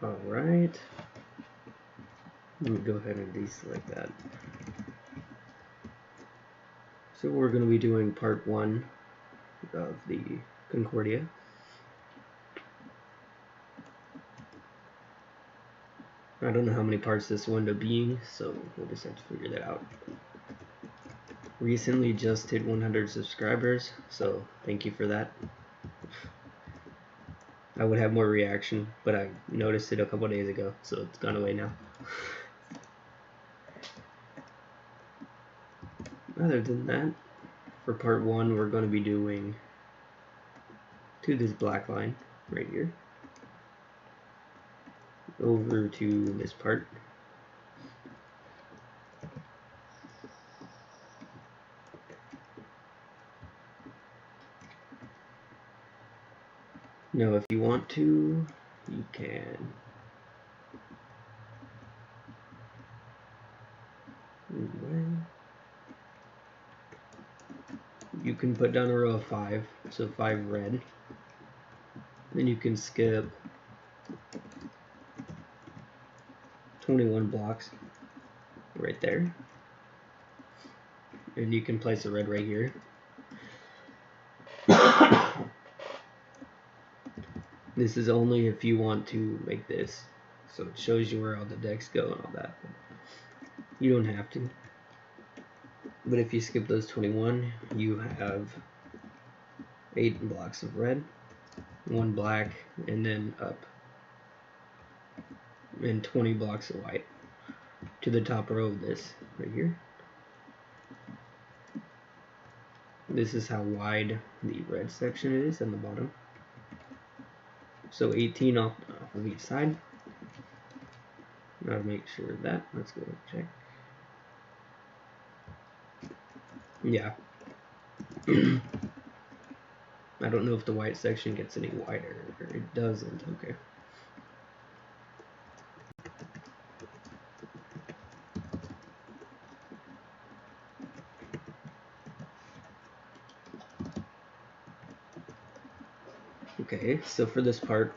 Alright. Let me go ahead and deselect that. So we're going to be doing part 1 of the Concordia. I don't know how many parts this will end up being, so we'll just have to figure that out. Recently just hit 100 subscribers, so thank you for that. I would have more reaction, but I noticed it a couple days ago, so it's gone away now. Other than that, for part 1 we're going to be doing to this black line right here, over to this part. Now if you want to, you can put down a row of 5, so 5 red. Then you can skip 21 blocks right there. And you can place a red right here. This is only if you want to make this, so it shows you where all the decks go and all that. You don't have to. But if you skip those 21, you have 8 blocks of red, 1 black, and then up, and 20 blocks of white to the top row of this right here. This is how wide the red section is on the bottom. So 18 off of each side. Now to make sure of that, let's go check. Yeah. I don't know if the white section gets any wider. It doesn't. Okay. Okay, so for this part,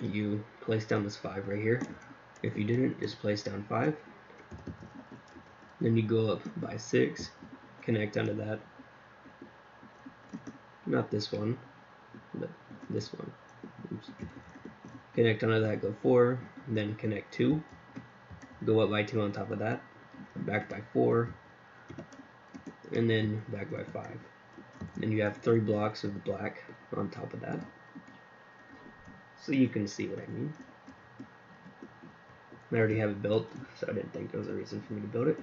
you place down this 5 right here. If you didn't, just place down 5. Then you go up by 6, connect onto that. Not this one, but this one. Oops. Connect onto that, go 4, then connect 2. Go up by 2 on top of that, back by 4, and then back by 5. Then you have 3 blocks of black on top of that. So you can see what I mean. I already have it built, so I didn't think there was a reason for me to build it.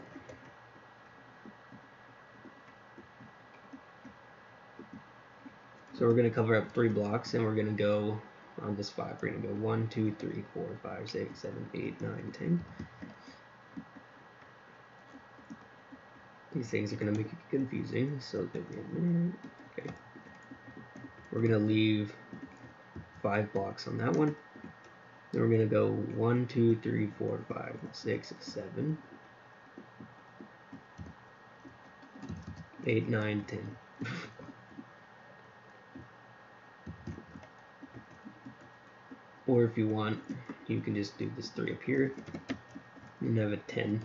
So we're going to cover up 3 blocks, and we're going to go on this 5. We're going to go 1, 2, 3, 4, 5, 6, 7, 8, 9, 10. These things are going to make it confusing, so give me a minute. Okay. We're going to leave 5 blocks on that one. Then we're going to go 1, 2, 3, 4, 5, 6, 7, 8, 9, 10. Or if you want, you can just do this 3 up here and have a 10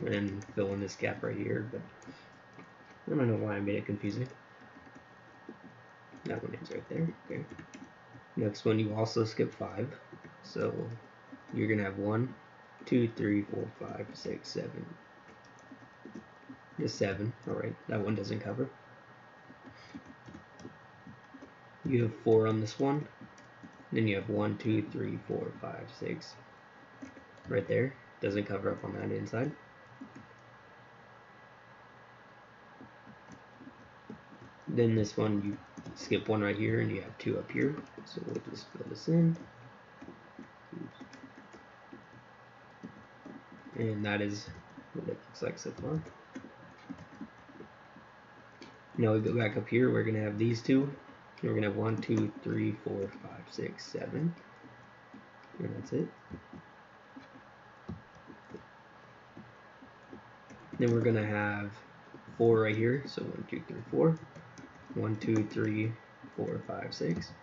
and fill in this gap right here, but I don't know why I made it confusing. That one is right there. Okay. Next one, you also skip 5, so you're gonna have 1, 2, 3, 4, 5, 6, 7. Just 7. All right, that one doesn't cover. You have 4 on this one. Then you have 1, 2, 3, 4, 5, 6. Right there. Doesn't cover up on that inside. Then this one, you skip 1 right here, and you have 2 up here. So we'll just fill this in. And that is what it looks like so far. Now we go back up here, we're going to have these 2. We're going to have 1, 2, 3, 4, 5, 6, 7. And that's it. Then we're going to have 4 right here. So 1, 2, 3, 4. 1, 2, 3, 4, 5, 6.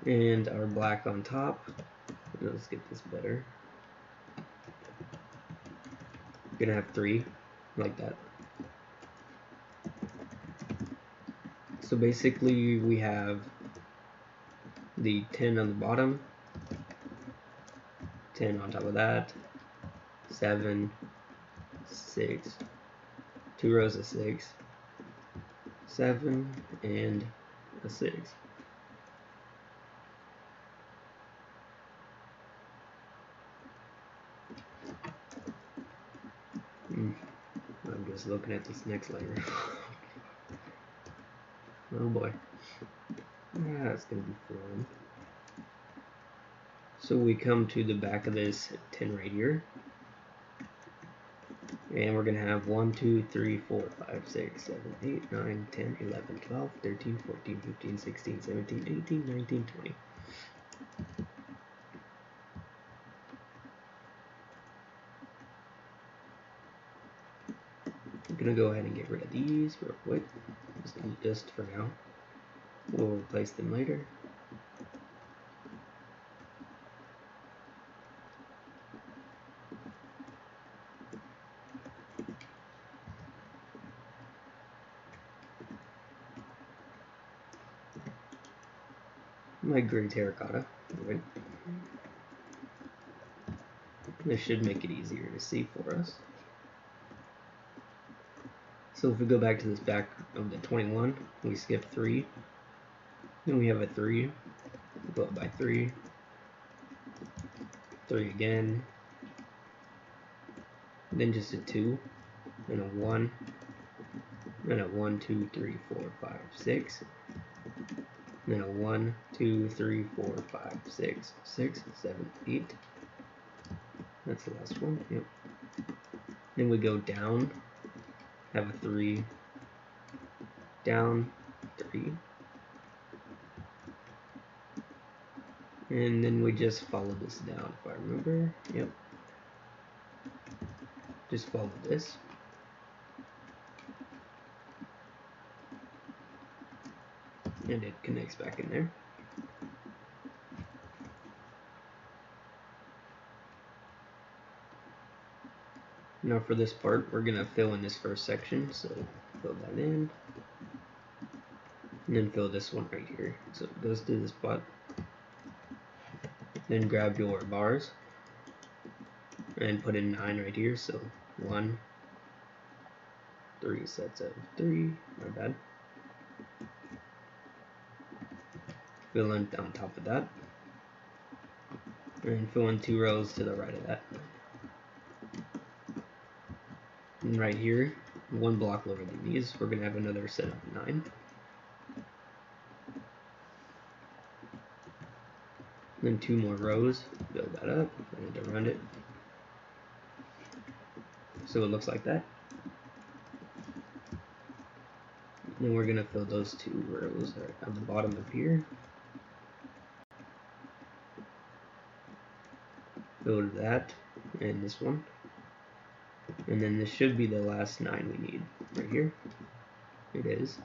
and our black on top. Let's get this better. We're gonna have 3 like that. So basically we have the 10 on the bottom, 10 on top of that, 7, 6, 2 rows of 6, 7, and a 6. I'm just looking at this next layer. Oh boy. Yeah, it's gonna be fun. So we come to the back of this 10 right here. And we're gonna have 1, 2, 3, 4, 5, 6, 7, 8, 9, 10, 11, 12, 13, 14, 15, 16, 17, 18, 19, 20. I'm gonna go ahead and get rid of these real quick, just for now. We'll replace them later. My gray terracotta. Right. This should make it easier to see for us. So if we go back to this back of the 21, we skip 3. Then we have a 3. Go up by 3. 3 again. Then just a 2. And a 1. And a 1, 2, 3, 4, 5, 6. And then a 1, 2, 3, 4, 5, 6, 6, 7, 8. That's the last one. Yep. Then we go down. Have a 3. Down. 3. And then we just follow this down, if I remember. Yep. Just follow this. And it connects back in there. Now for this part, we're going to fill in this first section, so fill that in. And then fill this one right here. So it goes to this spot. Then grab your bars and put in 9 right here, so 1, 3 sets of 3, my bad. Fill in on top of that. And fill in 2 rows to the right of that. And right here, 1 block lower than these, we're going to have another set of 9. Then 2 more rows, build that up, and around it. So it looks like that. Then we're going to fill those 2 rows at the bottom of here. Fill that, and this one. And then this should be the last 9 we need, right here. It is.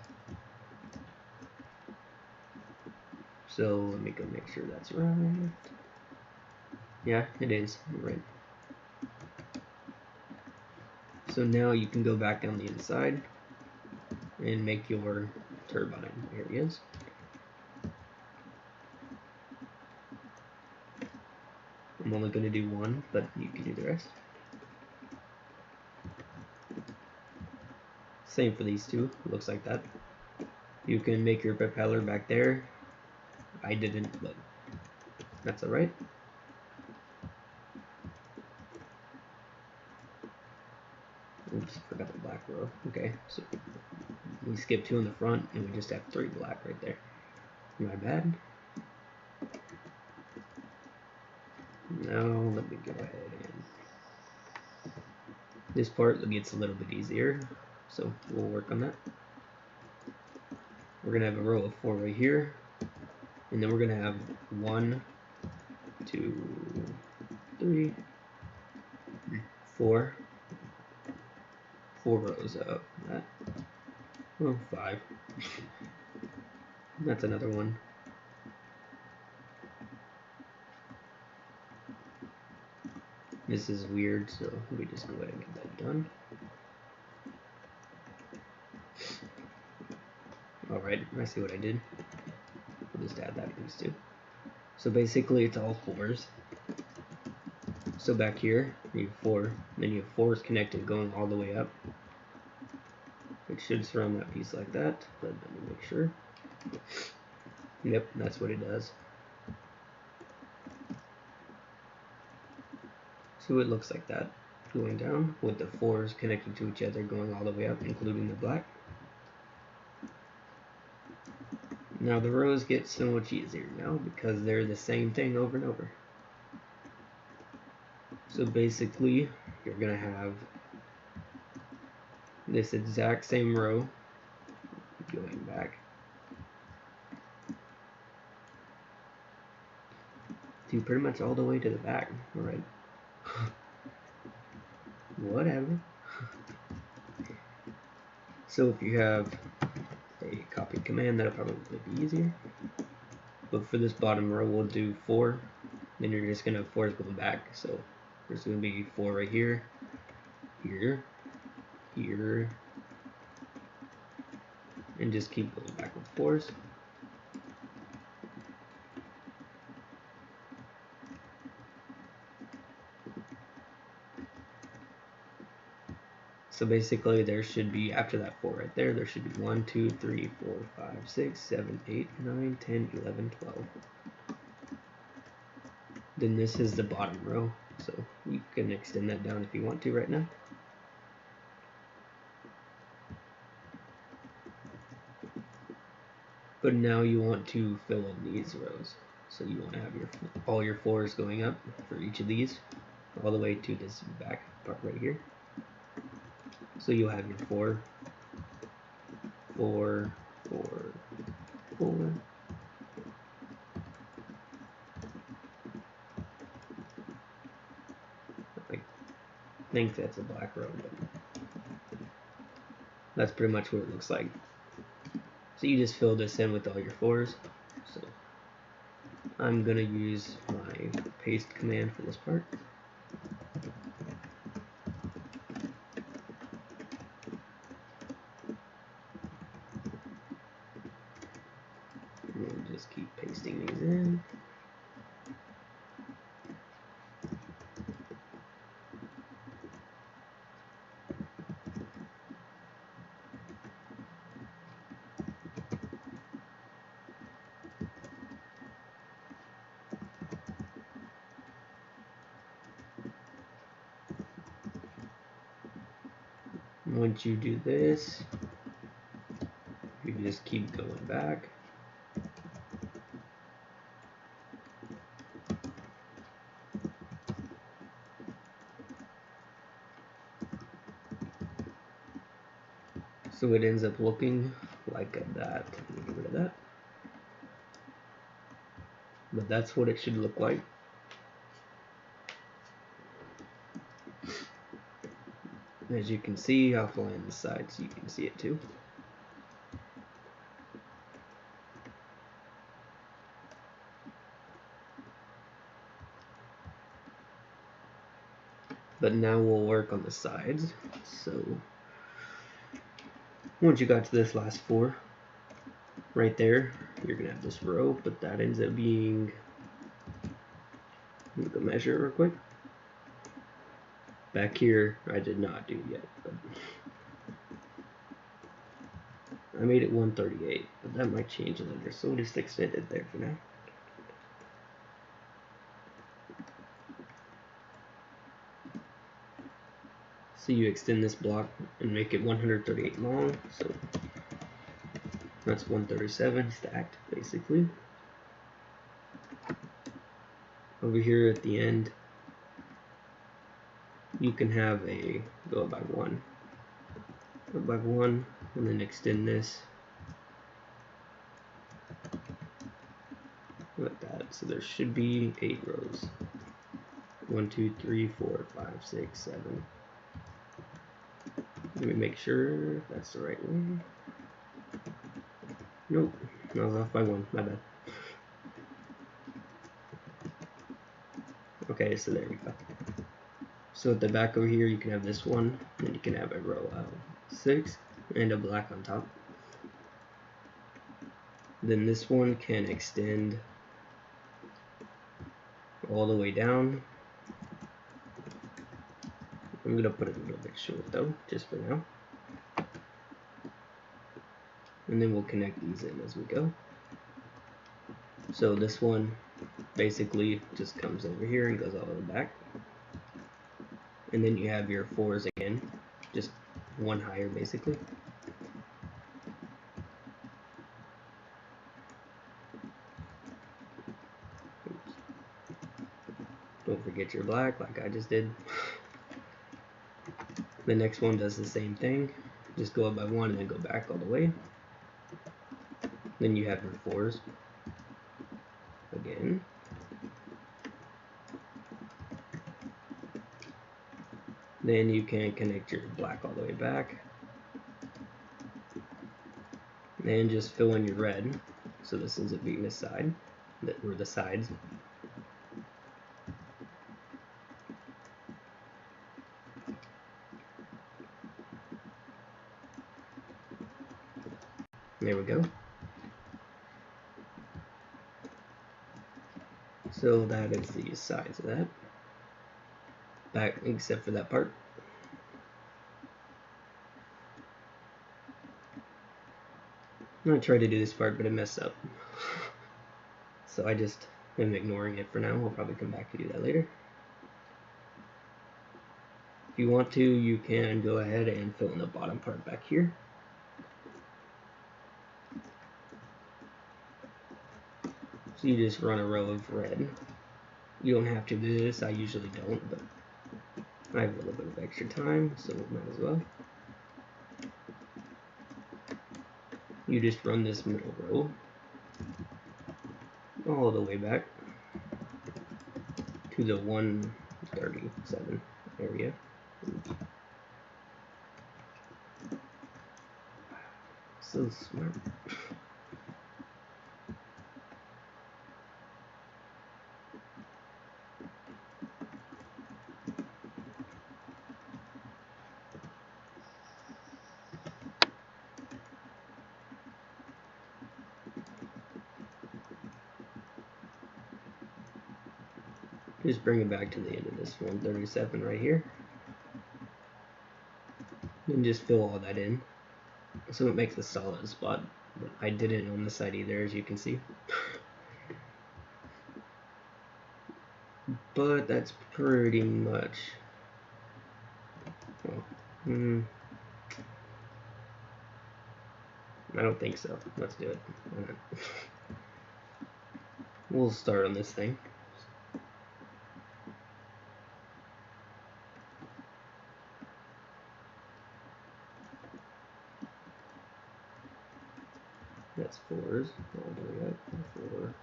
So let me go make sure that's right. Yeah, it is, right. So now you can go back on the inside and make your turbine. Here he is. I'm only going to do 1, but you can do the rest. Same for these 2, looks like that. You can make your propeller back there. I didn't, but that's alright. Oops, forgot the black row. Okay, so we skip 2 in the front and we just have 3 black right there. My bad. Now let me go ahead and this part gets a little bit easier, so we'll work on that. We're gonna have a row of 4 right here, and then we're gonna have 1, 2, 3, 4 rows of that. Well, 5. That's another one. This is weird, so we just go ahead and get that done. Alright, I see what I did. We'll just add that piece too. So basically it's all fours. So back here, you have 4, then you have 4s connected going all the way up. It should surround that piece like that, but let me make sure. Yep, that's what it does. So it looks like that, going down, with the 4s connected to each other going all the way up, including the black. Now the rows get so much easier now, because they're the same thing over and over. So basically, you're going to have this exact same row going back to pretty much all the way to the back. Alright. Whatever. So if you have a copy command, that'll probably be easier. But for this bottom row, we'll do 4. Then you're just going to have 4s going back. So there's going to be 4 right here, here, here, and just keep going back with 4s. So basically there should be, after that 4 right there, there should be 1, 2, 3, 4, 5, 6, 7, 8, 9, 10, 11, 12. Then this is the bottom row, so you can extend that down if you want to right now. But now you want to fill in these rows. So you want to have all your 4s going up for each of these, all the way to this back part right here. So you'll have your 4, 4, 4, 4. I think that's a black row, but that's pretty much what it looks like. So you just fill this in with all your 4s. So I'm gonna use my paste command for this part. And we'll just keep pasting these in. Once you do this, you just keep going back. So it ends up looking like that. Let me get rid of that. But that's what it should look like. As you can see, I'll fill in the side so you can see it too. But now we'll work on the sides. So once you got to this last 4, right there, you're gonna have this row, but that ends up being, let me go measure it real quick. Back here, I did not do yet, but I made it 138, but that might change later, so we'll just extend it there for now. So you extend this block and make it 138 long, so that's 137 stacked, basically. Over here at the end, you can have a go by 1. Go by 1, and then extend this like that. So there should be 8 rows. 1, 2, 3, 4, 5, 6, 7. Let me make sure that's the right one. Nope, I was off by 1, my bad. Okay, so there we go. So at the back over here, you can have this one, and you can have a row of 6 and a black on top. Then this one can extend all the way down. I'm going to put it a little bit short though, just for now. And then we'll connect these in as we go. So this one basically just comes over here and goes all the way back. And then you have your 4s again, just one higher basically. Oops. Don't forget your black like I just did. The next one does the same thing, just go up by 1 and then go back all the way. Then you have your 4s again. Then you can connect your black all the way back. And just fill in your red. So this ends up being this side, or the sides. There we go. So that is the sides of that. Back, except for that part. I'm gonna try to do this part, but I messed up. So I just am ignoring it for now. We'll probably come back to do that later. If you want to, you can go ahead and fill in the bottom part back here. So you just run a row of red. You don't have to do this, I usually don't, but I have a little bit of extra time, so might as well. You just run this middle row all the way back to the 137 area. So smart. Just bring it back to the end of this 137 right here. And just fill all that in. So it makes a solid spot. But I didn't on the side either, as you can see. But that's pretty much... Oh, I don't think so. Let's do it. Why not? We'll start on this thing. That's 4s all the way up. 4,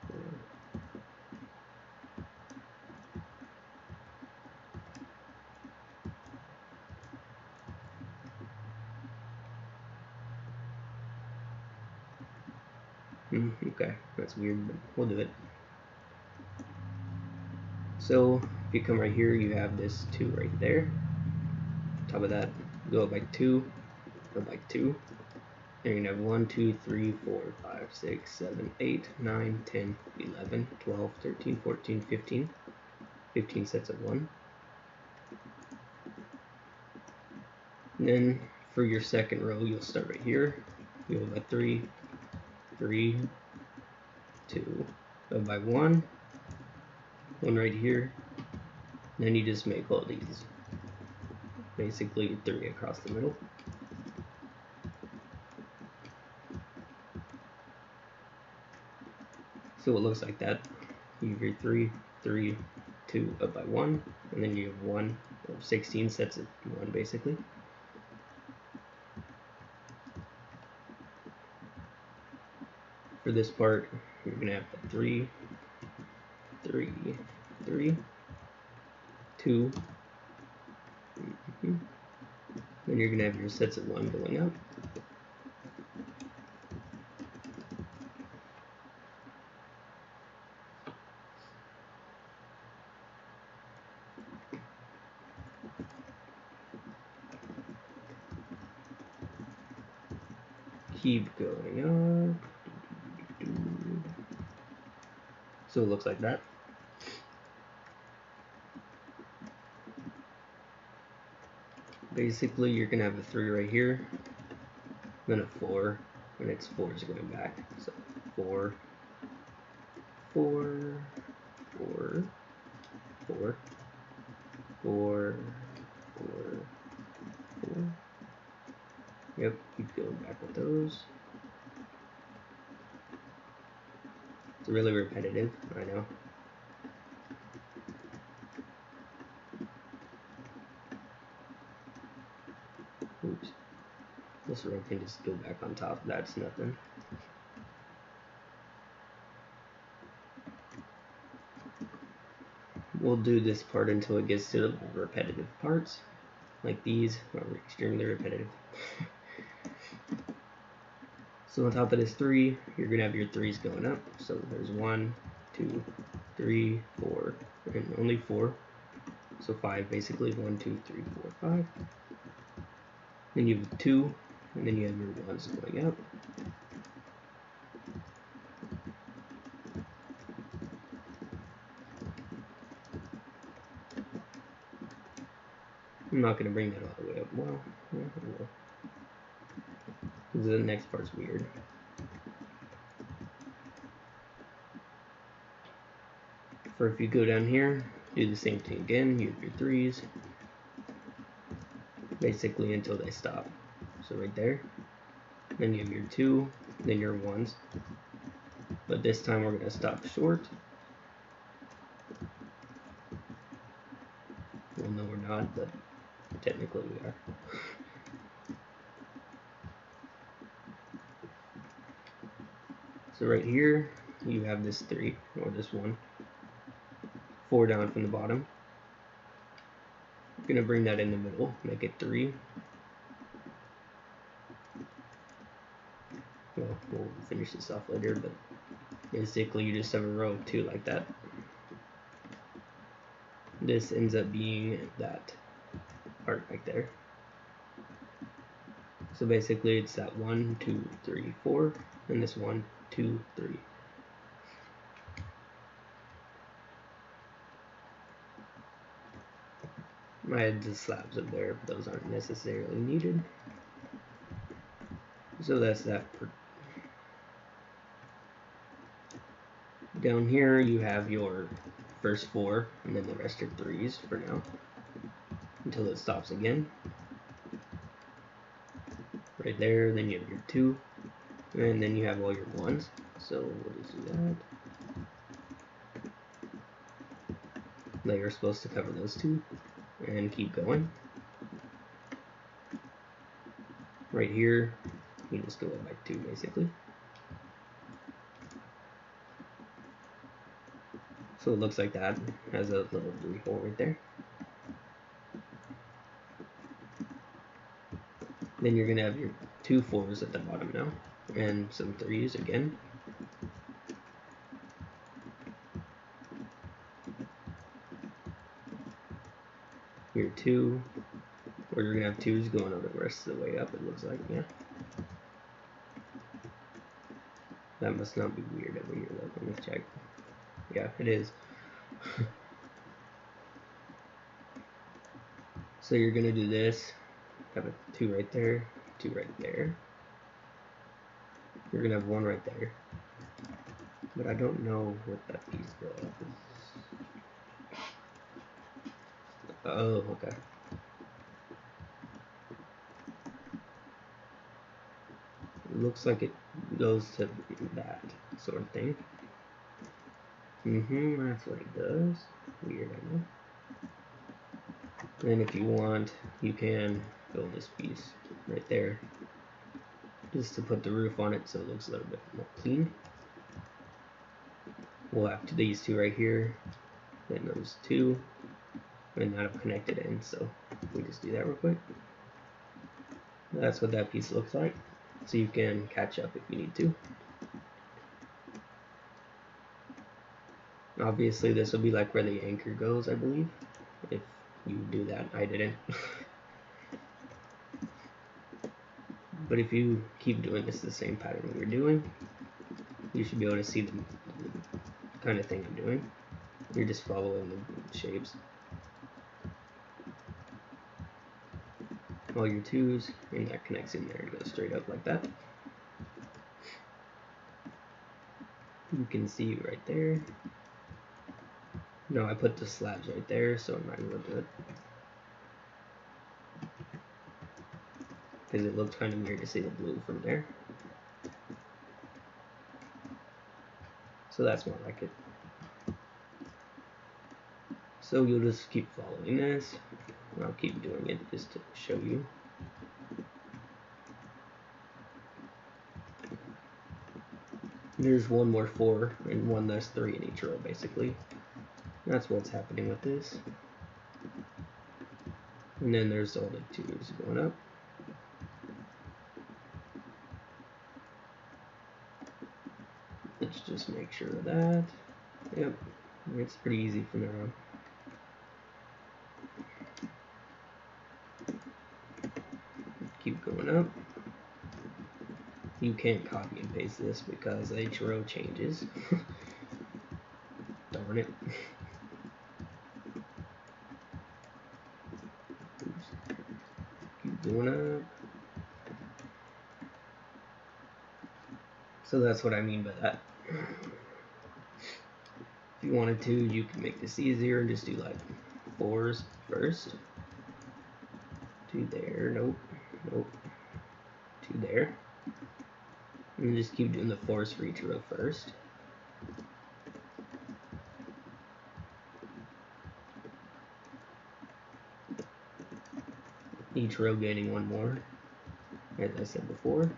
4. Okay, that's weird, but we'll do it. So if you come right here, you have this 2 right there. Top of that, go up by 2, go by 2. And you're gonna have 1, 2, 3, 4, 5, 6, 7, 8, 9, 10, 11, 12, 13, 14, 15. 15 sets of 1. And then for your second row, you'll start right here. You'll go by 3, 3, 2, go by 1 right here. And then you just make all these basically 3 across the middle. So it looks like that. You have your 3, 3, 2 up by 1, and then you have 1 of 16 sets of 1 basically. For this part, you're going to have the 3, 3, 3, 2. Then you're going to have your sets of 1 going up. keep going up. So it looks like that. Basically, you're gonna have a 3 right here, then a 4, and its 4 is going back. So 4, 4, 4, 4, 4, 4, 4. Yep, keep going back with those. It's really repetitive, I know. Oops. This row can just go back on top. That's nothing. We'll do this part until it gets to the repetitive parts. Like these are extremely repetitive. So on top of this 3, you're going to have your 3's going up. So there's 1, 2, 3, 4, and only 4. So 5 basically. 1, 2, 3, 4, 5. Then you have 2, and then you have your 1's going up. I'm not going to bring that all the way up. Well, the next part's weird. For if you go down here, do the same thing again. You have your 3's, basically until they stop. So right there. Then you have your 2, then your 1's. But this time we're going to stop short. Well, no, we're not, but technically we are. So right here, you have this 3, or this 1. 4 down from the bottom. You're going to bring that in the middle, make it 3. Well, we'll finish this off later, but basically you just have a row of 2 like that. This ends up being that part right there. So basically it's that 1, 2, 3, 4, and this 1, 2, 3. I had the slabs up there, but those aren't necessarily needed. So that's that. Down here you have your first 4, and then the rest are 3's for now, until it stops again. Right there, then you have your 2, and then you have all your 1's. So we'll just do that. Now you're supposed to cover those 2, and keep going. Right here, you just go up by 2 basically. So it looks like that, has a little 3 hole right there. Then you're gonna have your 2 4's at the bottom now, and some 3's again. Your 2, or you're gonna have 2's going over the rest of the way up, it looks like, yeah. That must not be weird over here though, let me check. Yeah, it is. So you're gonna do this, have a 2 right there, 2 right there. You're gonna have 1 right there. But I don't know what that piece is. Oh, okay. It looks like it goes to that sort of thing. That's what it does. Weird, I know. And if you want, you can build this piece right there, just to put the roof on it so it looks a little bit more clean. We'll have these 2 right here, then those 2, and that'll connect it in. So we just do that real quick. That's what that piece looks like. So you can catch up if you need to. Obviously this will be like where the anchor goes, I believe. If you do that, I didn't. But if you keep doing this the same pattern you're doing, you should be able to see the kind of thing I'm doing. You're just following the shapes. All your 2s, and that connects in there and goes straight up like that. You can see right there. No, I put the slabs right there, so I'm not going to do it. Because it looked kind of weird to see the blue from there. So that's more like it. So you'll just keep following this. I'll keep doing it just to show you. There's one more 4 and one less 3 in each row, basically. That's what's happening with this. And then there's all the 2s going up. Let's just make sure of that. Yep, it's pretty easy from there on. Keep going up. You can't copy and paste this because each row changes. Darn it. Oops. Keep going up. So that's what I mean by that. If you wanted to, you could make this easier and just do like 4s first. 2 there, nope, nope. 2 there. And just keep doing the 4s for each row first. Each row gaining 1 more, as I said before.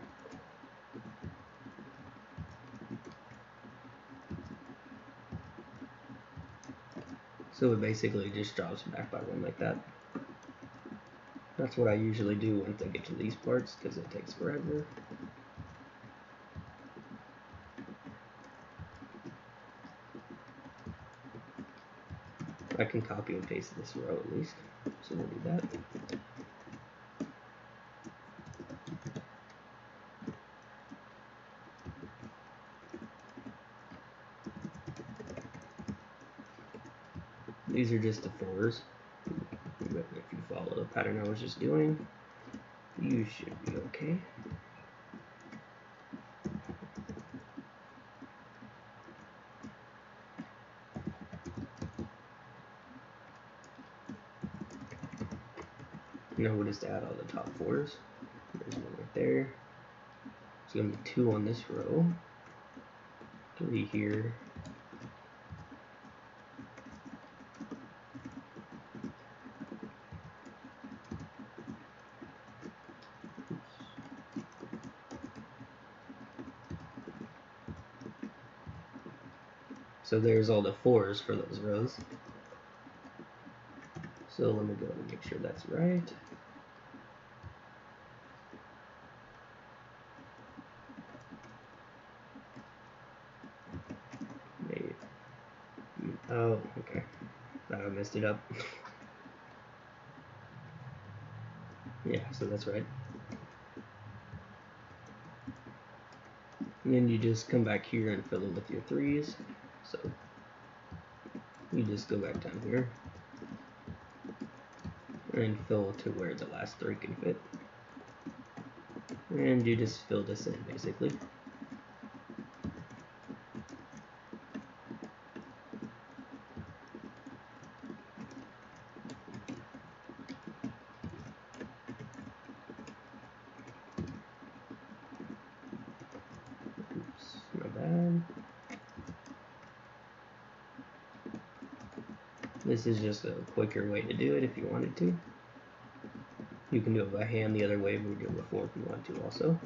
So it basically just drops back by 1 like that. That's what I usually do once I get to these parts, because it takes forever. I can copy and paste this row at least, so we'll do that. These are just the 4s, but if you follow the pattern I was just doing, you should be okay. Now we'll just add all the top 4s. There's 1 right there. It's going to be 2 on this row, 3 here, so there's all the 4s for those rows. So let me go and make sure that's right. Maybe. Oh, okay. I messed it up. Yeah, so that's right. And then you just come back here and fill in with your 3s. So you just go back down here and fill to where the last 3 can fit. And you just fill this in basically. Oops, my bad. This is just a quicker way to do it if you wanted to. You can do it by hand the other way we did before if you want to also.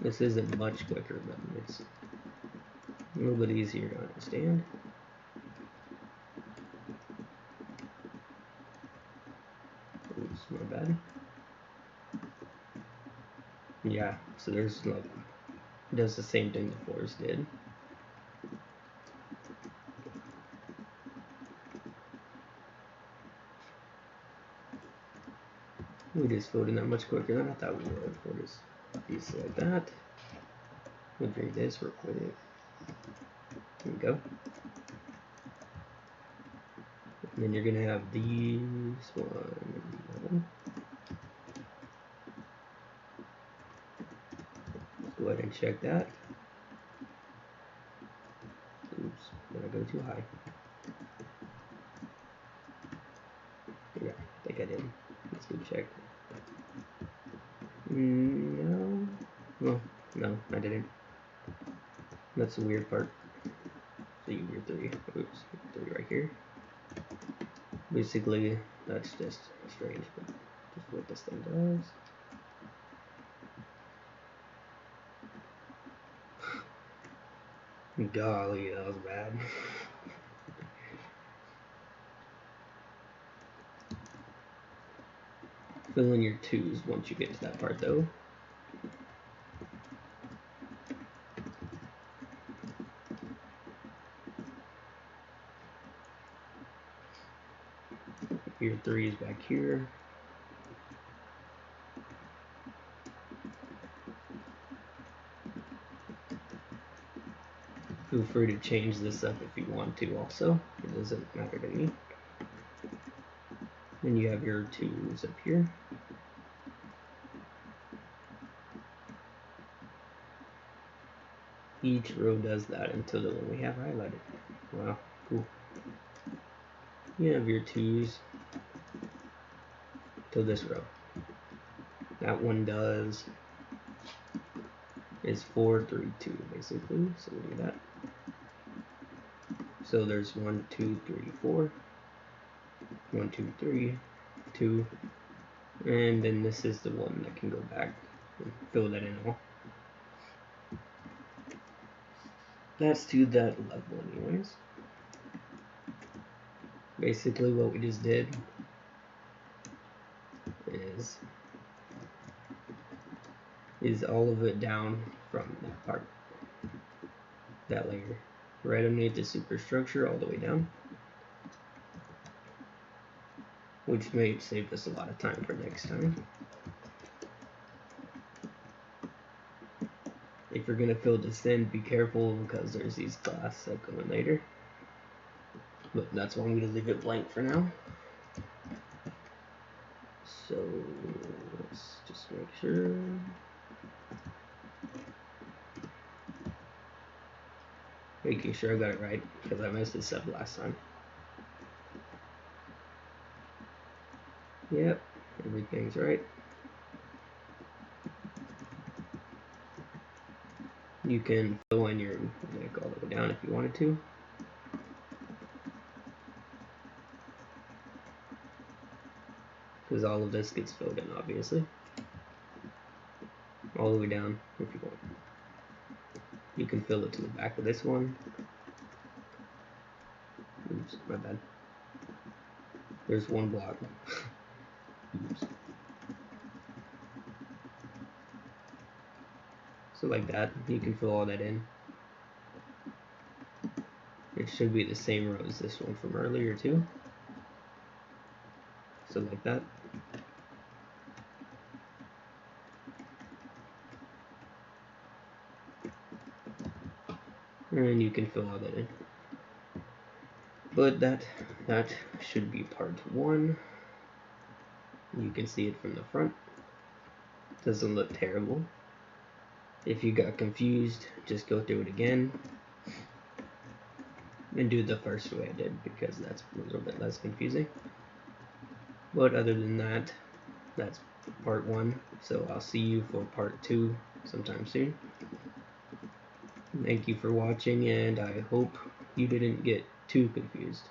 This isn't much quicker, but it's a little bit easier to understand. Oops, my bad. Yeah, so there's like, it does the same thing the 4s did. It is folding that much quicker than I thought we would. We'll just use it like that. We'll drink this real quick. There we go. And then you're gonna have these one. Let's go ahead and check that. Oops, did I go too high? Yeah, I think I did. Let's go check. No. Well, no, I didn't. That's the weird part. So you get 3. Oops, 3 right here. Basically, that's just strange, but just what this thing does. Golly, that was bad. Fill in your 2s once you get to that part, though. Your 3 is back here. Feel free to change this up if you want to also. It doesn't matter to me. Then you have your 2s up here. Each row does that until the one we have highlighted. Wow, cool. You have your 2s to this row. That one does is 4, 3, 2 basically. So we'll do that. So there's 1, 2, 3, 4. 1, 2, 3, 2, and then this is the one that can go back and fill that in all. That's to that level anyways. Basically what we just did is all of it down from that part, that layer, right underneath the superstructure all the way down, which may save us a lot of time for next time. If you're gonna fill this in, be careful because there's these glass that go in later. But that's why I'm gonna leave it blank for now. So let's just make sure. Making sure I got it right because I messed this up last time. Yep, everything's right. You can fill in your neck all the way down if you wanted to. Because all of this gets filled in, obviously. All the way down if you want. You can fill it to the back of this one. Oops, my bad. There's one block. Oops. So like that, you can fill all that in. It should be the same row as this one from earlier too. So like that. And you can fill all that in. But that should be part 1. You can see it from the front. Doesn't look terrible. If you got confused, just go through it again and do the first way I did because that's a little bit less confusing. But other than that, that's part 1. So I'll see you for part 2 sometime soon. Thank you for watching, and I hope you didn't get too confused.